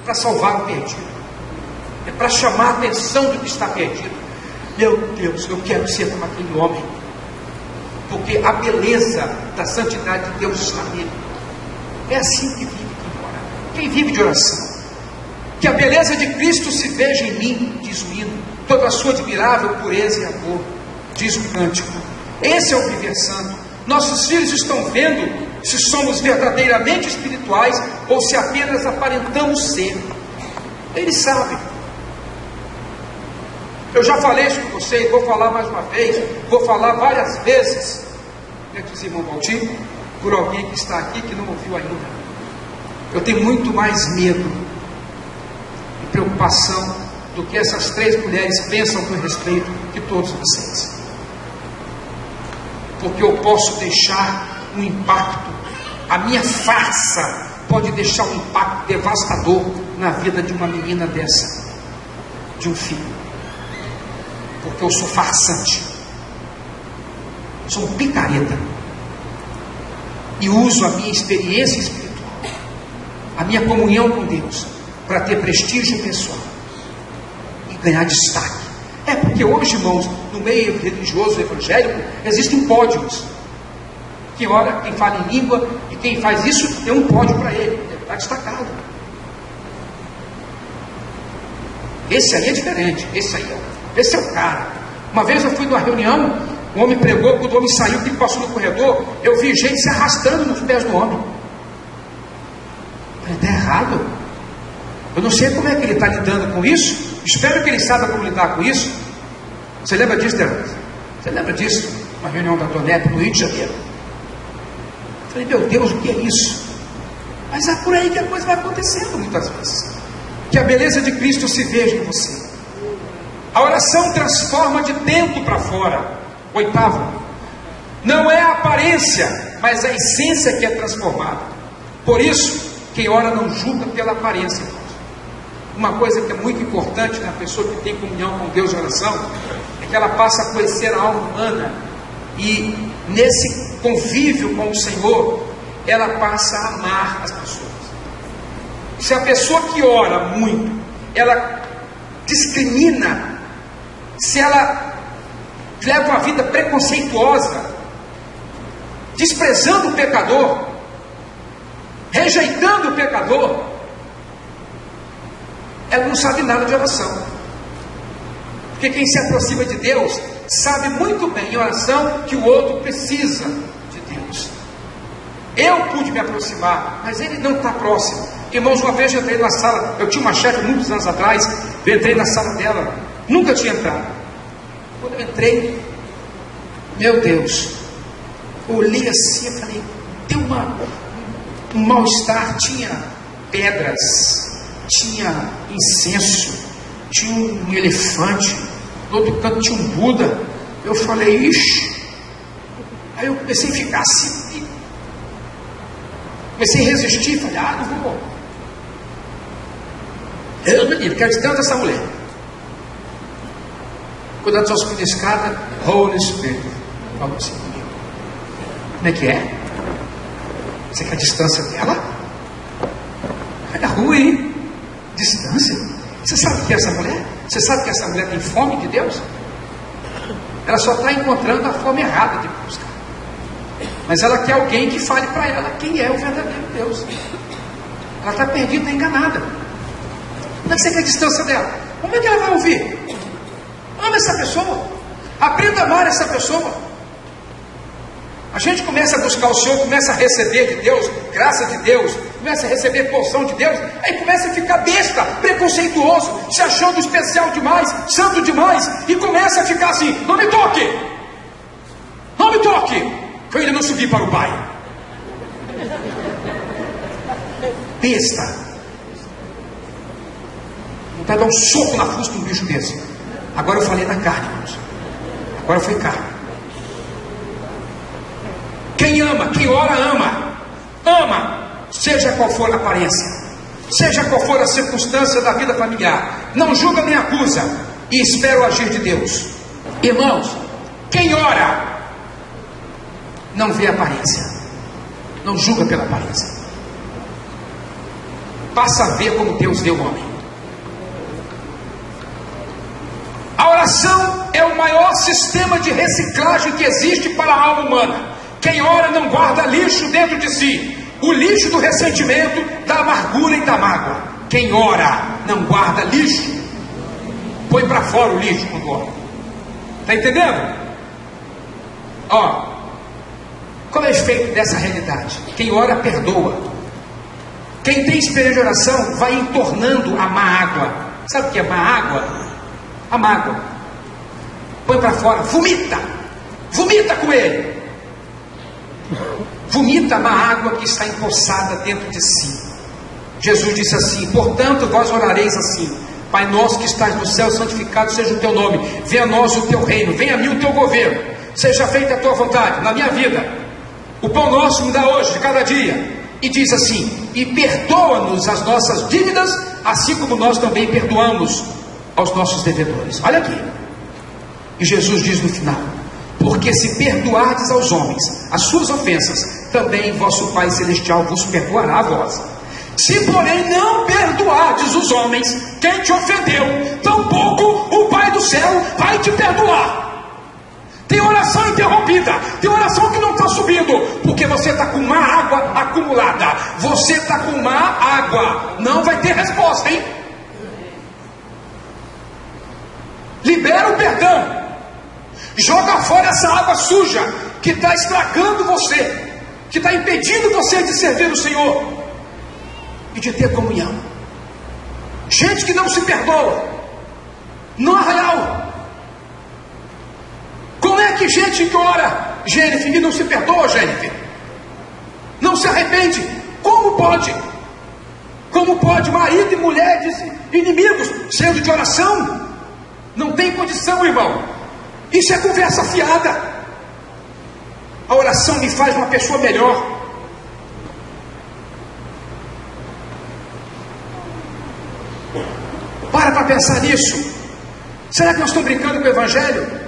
Speaker 1: para salvar o perdido. É para chamar a atenção do que está perdido. Meu Deus, eu quero ser como aquele homem, porque a beleza da santidade de Deus está nele. É assim que vive quem ora. Quem vive de oração. Que a beleza de Cristo se veja em mim, diz o hino, toda a sua admirável pureza e amor, diz o cântico. Esse é o viver santo. Nossos filhos estão vendo se somos verdadeiramente espirituais ou se apenas aparentamos ser. Eles sabem. Eu já falei isso com vocês, vou falar mais uma vez, vou falar várias vezes, diz irmão Valdir, por alguém que está aqui que não ouviu ainda. Eu tenho muito mais medo e preocupação do que essas 3 mulheres pensam com respeito de todos vocês. Porque eu posso deixar um impacto, a minha farsa pode deixar um impacto devastador na vida de uma menina dessa, de um filho. Porque eu sou farsante, sou um picareta, e uso a minha experiência espiritual, a minha comunhão com Deus, para ter prestígio pessoal e ganhar destaque. É porque hoje, irmãos, no meio religioso evangélico, existem pódios. Quem ora, quem fala em língua, e quem faz isso, tem um pódio para ele, ele está destacado. Esse aí é diferente, esse é o cara. Uma vez eu fui numa reunião, um homem pregou, quando o homem saiu, que passou no corredor, eu vi gente se arrastando nos pés do homem. Ele está errado. Eu não sei como é que ele está lidando com isso. Espero que ele saiba como lidar com isso. Você lembra disso, Tereza? Você lembra disso? Uma reunião da Tonete no Rio de Janeiro. Eu falei, meu Deus, o que é isso? Mas é por aí que a coisa vai acontecendo muitas vezes. Que a beleza de Cristo se veja em você. A oração transforma de dentro para fora. 8º, não é a aparência, mas a essência que é transformada. Por isso, quem ora não julga pela aparência. Uma coisa que é muito importante na pessoa que tem comunhão com Deus em oração, é que ela passa a conhecer a alma humana, e nesse convívio com o Senhor, ela passa a amar as pessoas. Se a pessoa que ora muito, ela discrimina, se ela leva uma vida preconceituosa, desprezando o pecador, rejeitando o pecador, ela não sabe nada de oração. Porque quem se aproxima de Deus sabe muito bem em oração que o outro precisa de Deus. Eu pude me aproximar, mas ele não está próximo. Irmãos, uma vez eu entrei na sala, eu tinha uma chefe muitos anos atrás, eu entrei na sala dela, nunca tinha entrado. Quando eu entrei, meu Deus, eu olhei assim, eu falei, deu um mal-estar, tinha pedras, tinha incenso, tinha um elefante, no outro canto tinha um Buda. Eu falei, ixi. Aí eu comecei a ficar assim, comecei a resistir, falei, não vou. Eu não quero de tanto essa mulher. Quando ela subiu na escada, Holy Spirit falou assim comigo. Como é que é? Você quer a distância dela? Vai na rua, hein? Distância? Você sabe o que é essa mulher? Você sabe que essa mulher tem fome de Deus? Ela só está encontrando a forma errada de buscar. Mas ela quer alguém que fale para ela quem é o verdadeiro Deus. Ela está perdida, está enganada. Como é que você quer a distância dela? Como é que ela vai ouvir? Ama essa pessoa. Aprenda a amar essa pessoa. A gente começa a buscar o Senhor, começa a receber de Deus, graça de Deus, começa a receber porção de Deus, aí começa a ficar besta, preconceituoso, se achando especial demais, santo demais, e começa a ficar assim, não me toque, não me toque, que eu ainda não subi para o Pai. Besta. Não vai dar um soco na fusta de um bicho desse. Agora eu falei na carne, irmãos. Agora foi carne. Quem ama, quem ora ama. Ama, seja qual for a aparência, seja qual for a circunstância da vida familiar. Não julga nem acusa, e espera o agir de Deus. Irmãos, quem ora não vê aparência, não julga pela aparência, passa a ver como Deus vê o homem. A oração é o maior sistema de reciclagem que existe para a alma humana. Quem ora não guarda lixo dentro de si, o lixo do ressentimento, da amargura e da mágoa. Quem ora não guarda lixo, põe para fora o lixo quando ora. Está entendendo? Qual é o efeito dessa realidade? Quem ora perdoa. Quem tem experiência de oração vai entornando a má água. Sabe o que é má água? A mágoa. Põe para fora, vomita com ele. Vomita a má água que está empoçada dentro de si. Jesus disse assim: portanto vós orareis assim: Pai nosso que estás no céu, santificado seja o teu nome, venha a nós o teu reino, venha a mim o teu governo, seja feita a tua vontade na minha vida. O pão nosso me dá hoje de cada dia. E diz assim: e perdoa-nos as nossas dívidas, assim como nós também perdoamos aos nossos devedores. Olha aqui. E Jesus diz no final: porque se perdoardes aos homens as suas ofensas, também vosso Pai Celestial vos perdoará a vós. Se porém não perdoardes os homens quem te ofendeu, tampouco o Pai do céu vai te perdoar. Tem oração interrompida, tem oração que não está subindo, porque você está com má água acumulada. Você está com má água, não vai ter resposta, hein? Libera o perdão. Joga fora essa água suja que está estragando você, que está impedindo você de servir o Senhor e de ter comunhão. Gente que não se perdoa, no arraial. Como é que gente que ora, Jennifer, e não se perdoa, Jennifer? Não se arrepende? Como pode? Como pode marido e mulher de inimigos sendo de oração? Não tem condição, irmão. Isso é conversa fiada. A oração me faz uma pessoa melhor. Para pensar nisso. Será que nós estamos brincando com o Evangelho?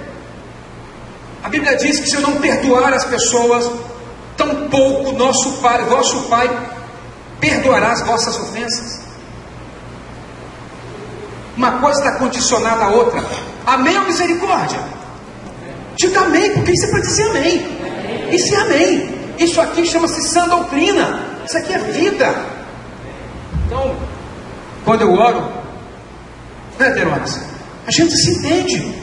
Speaker 1: A Bíblia diz que se eu não perdoar as pessoas, tampouco nosso Pai, vosso Pai, perdoará as vossas ofensas. Uma coisa está condicionada à outra. Amém ou misericórdia? Diga amém, porque isso é para dizer amém. Isso é amém. Isso aqui chama-se sã doutrina. Isso aqui é vida. Então, quando eu oro, Não é, Terones? A gente se entende.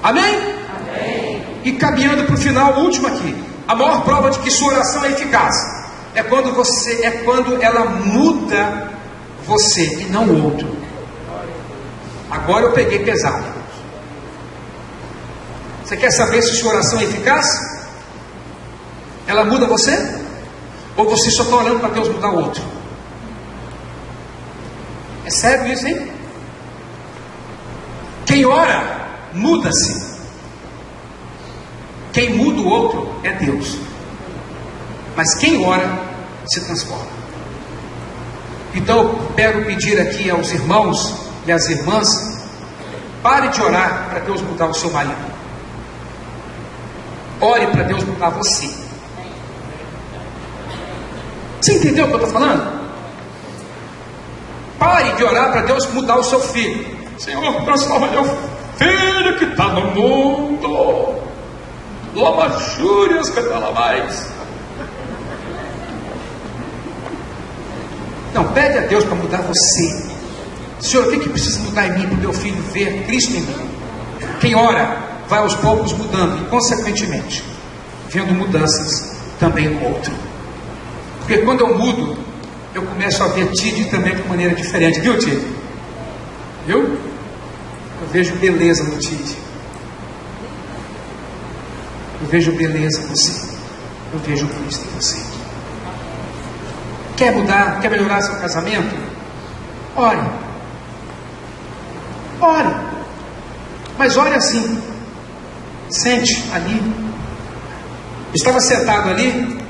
Speaker 1: Amém?
Speaker 2: Amém.
Speaker 1: E caminhando para o final, o último aqui. A maior prova de que sua oração é eficaz é quando ela muda você e não o outro. Agora eu peguei pesado. Você quer saber se sua oração é eficaz? Ela muda você? Ou você só está orando para Deus mudar o outro? É sério isso, hein? Quem ora, muda-se. Quem muda o outro é Deus. Mas quem ora, se transforma. Então eu quero pedir aqui aos irmãos e às irmãs: pare de orar para Deus mudar o seu marido. Ore para Deus mudar você. Você entendeu o que eu estou falando? Pare de orar para Deus mudar o seu filho. Senhor, transforma meu filho que está no mundo. Lamachúrias, cadela mais. Não, pede a Deus para mudar você. Senhor, o que precisa mudar em mim para o meu filho ver Cristo em mim? Quem ora, vai aos poucos mudando e, consequentemente, vendo mudanças também no outro. Porque quando eu mudo, eu começo a ver Tid também de maneira diferente. Viu, Tid? Viu? Eu vejo beleza no Tid. Eu vejo beleza em você. Eu vejo Cristo em você. Quer mudar? Quer melhorar seu casamento? Ore. Ore. Mas ore assim. Sente ali. Estava sentado ali.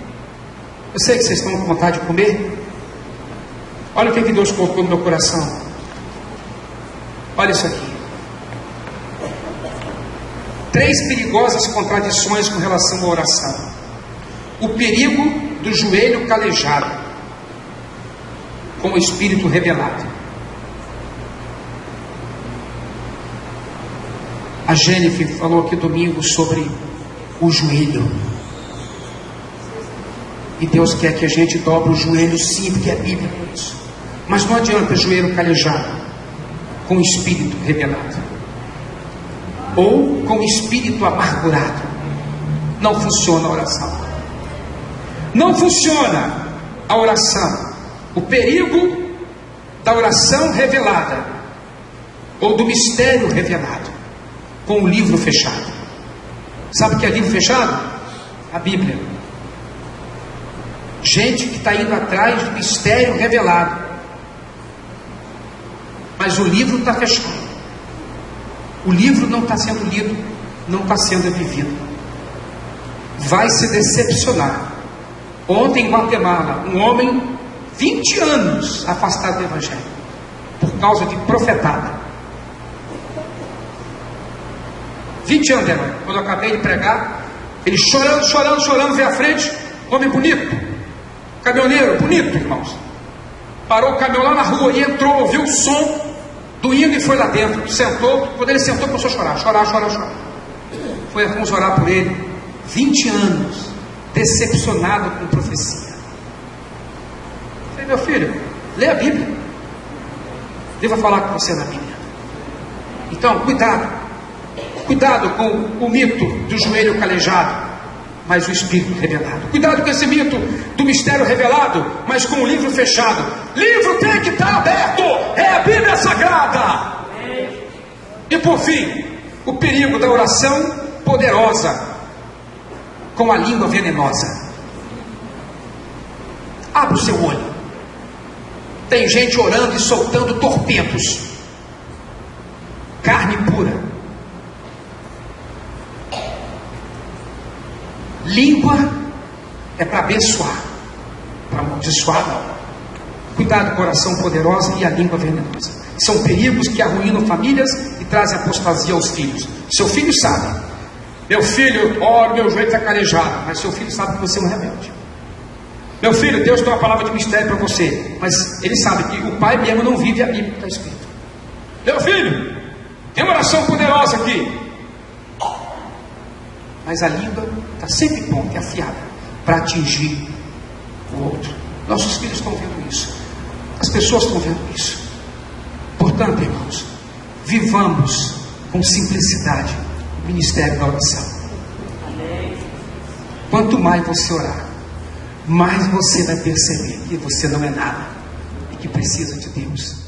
Speaker 1: Eu sei que vocês estão com vontade de comer. Olha o que Deus colocou no meu coração. Olha isso aqui. 3 perigosas contradições com relação à oração. O perigo do joelho calejado, com o espírito revelado. A Jennifer falou aqui domingo sobre o joelho. E Deus quer que a gente dobre o joelho, sim, porque é bíblico isso. Mas não adianta joelho calejado com o espírito revelado, ou com o espírito amargurado. Não funciona a oração. Não funciona a oração. O perigo da oração revelada, ou do mistério revelado, com o livro fechado. Sabe o que é livro fechado? A Bíblia. Gente que está indo atrás do mistério revelado, mas o livro está fechado. O livro não está sendo lido, não está sendo vivido. Vai se decepcionar. Ontem em Guatemala, um homem 20 anos afastado do Evangelho, por causa de profetada. 20 anos, irmão. Quando eu acabei de pregar, ele chorando, veio à frente, homem bonito, caminhoneiro, bonito, irmãos. Parou o caminhão lá na rua e entrou, ouviu o som do hino e foi lá dentro. Sentou, quando ele sentou, começou a chorar. Fomos orar por ele. 20 anos, decepcionado com profecia. Falei, meu filho, lê a Bíblia. Devo falar com você na Bíblia. Então, cuidado com o mito do joelho calejado, mas o espírito revelado. Cuidado com esse mito do mistério revelado, mas com o livro fechado. Livro tem que estar aberto. É a Bíblia Sagrada. E por fim, o perigo da oração poderosa com a língua venenosa. Abra o seu olho. Tem gente orando e soltando torpentos, carne pura. Língua é para abençoar, para amaldiçoar não. Cuidado com a oração poderosa e a língua venenosa. São perigos que arruinam famílias e trazem apostasia aos filhos. Seu filho sabe. Meu filho, meu joelho está calejado, mas seu filho sabe que você é um rebelde. Meu filho, Deus tem uma palavra de mistério para você, mas ele sabe que o pai mesmo não vive a Bíblia que está escrito. Meu filho, tem uma oração poderosa aqui, mas a língua está sempre pronta e afiada para atingir o outro. Nossos filhos estão vendo isso. As pessoas estão vendo isso. Portanto, irmãos, vivamos com simplicidade o ministério da oração. Quanto mais você orar, mais você vai perceber que você não é nada e que precisa de Deus.